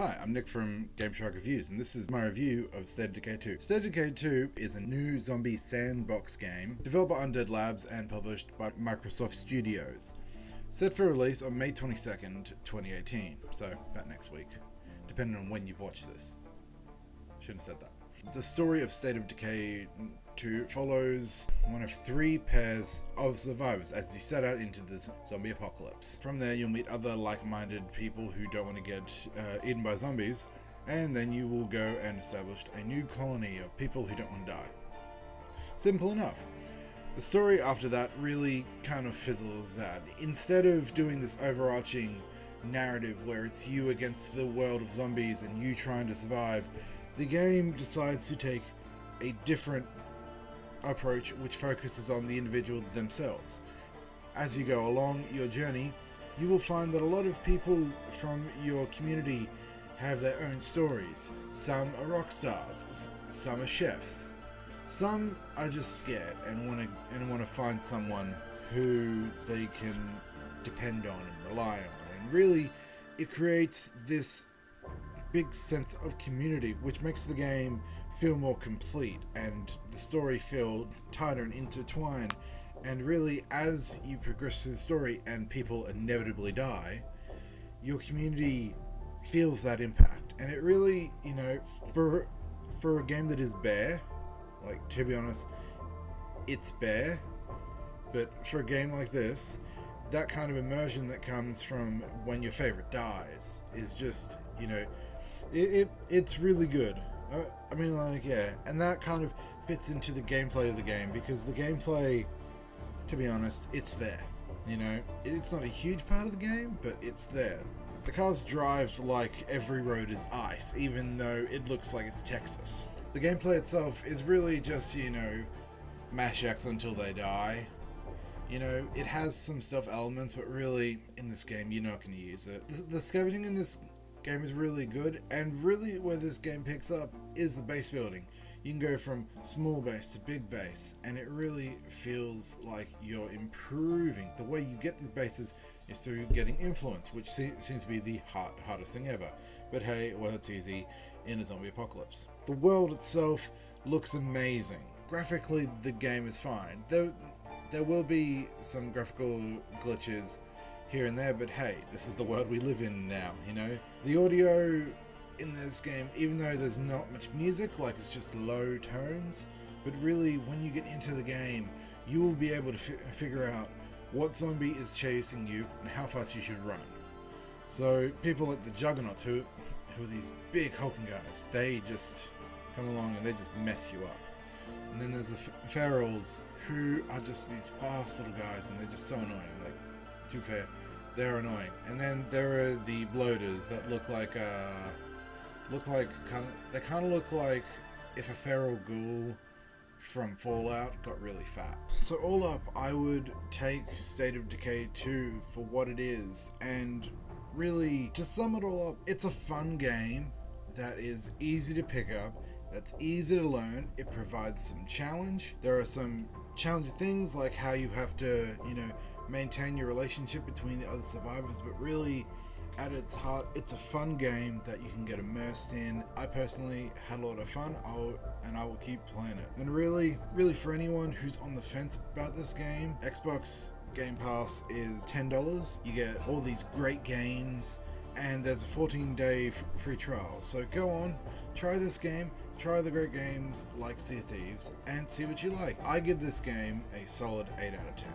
Hi, I'm Nick from GameShark Reviews, and this is my review of State of Decay 2. State of Decay 2 is a new zombie sandbox game developed by Undead Labs and published by Microsoft Studios. Set for release on May 22nd, 2018, so about next week, depending on when you've watched this. Shouldn't have said that. The story of State of Decay 2 follows one of three pairs of survivors as they set out into the zombie apocalypse. From there, you'll meet other like-minded people who don't want to get eaten by zombies, and then you will go and establish a new colony of people who don't want to die. Simple enough. The story after that really kind of fizzles out. Instead of doing this overarching narrative where it's you against the world of zombies and you trying to survive, the game decides to take a different approach which focuses on the individual themselves. As you go along your journey, you will find that a lot of people from your community have their own stories. Some are rock stars, some are chefs, some are just scared and want to find someone who they can depend on and rely on. And really, it creates this big sense of community, which makes the game feel more complete and the story feel tighter and intertwined. And really, as you progress through the story and people inevitably die, your community feels that impact. And it really, for a game that is bare, like, to be honest, it's bare, but for a game like this, that kind of immersion that comes from when your favorite dies is just, it's really good. And that kind of fits into the gameplay of the game, because the gameplay, to be honest, it's there. It's not a huge part of the game, but it's there. The cars drive like every road is ice, even though it looks like it's Texas. The gameplay itself is really just, mash X until they die. It has some stealth elements, but really, in this game, you're not going to use it. The scavenging in this game is really good, and really where this game picks up is the base building. You can go from small base to big base, and it really feels like you're improving. The way you get these bases is through getting influence, which seems to be the hardest thing ever. But hey, well, it's easy in a zombie apocalypse. The world itself looks amazing. Graphically, the game is fine. There will be some graphical glitches here and there, but hey, this is the world we live in now, The audio in this game, even though there's not much music, like it's just low tones, but really when you get into the game, you will be able to figure out what zombie is chasing you and how fast you should run. So people like the Juggernauts, who are these big hulking guys, they just come along and they just mess you up. And then there's the ferals, who are just these fast little guys, and they're just so annoying. Like, to be fair, they're annoying. And then there are the bloaters that look like if a feral ghoul from Fallout got really fat. So all up, I would take State of Decay 2 for what it is, and really, to sum it all up, it's a fun game that is easy to pick up, that's easy to learn. It provides some challenge. There are some challenging things like how you have to, maintain your relationship between the other survivors, but really, at its heart, it's a fun game that you can get immersed in. I personally had a lot of fun, and I will keep playing it. And really for anyone who's on the fence about this game, Xbox Game Pass is $10. You get all these great games, and there's a 14-day free trial. So go on, try this game, try the great games like Sea of Thieves, and see what you like. I give this game a solid 8 out of 10.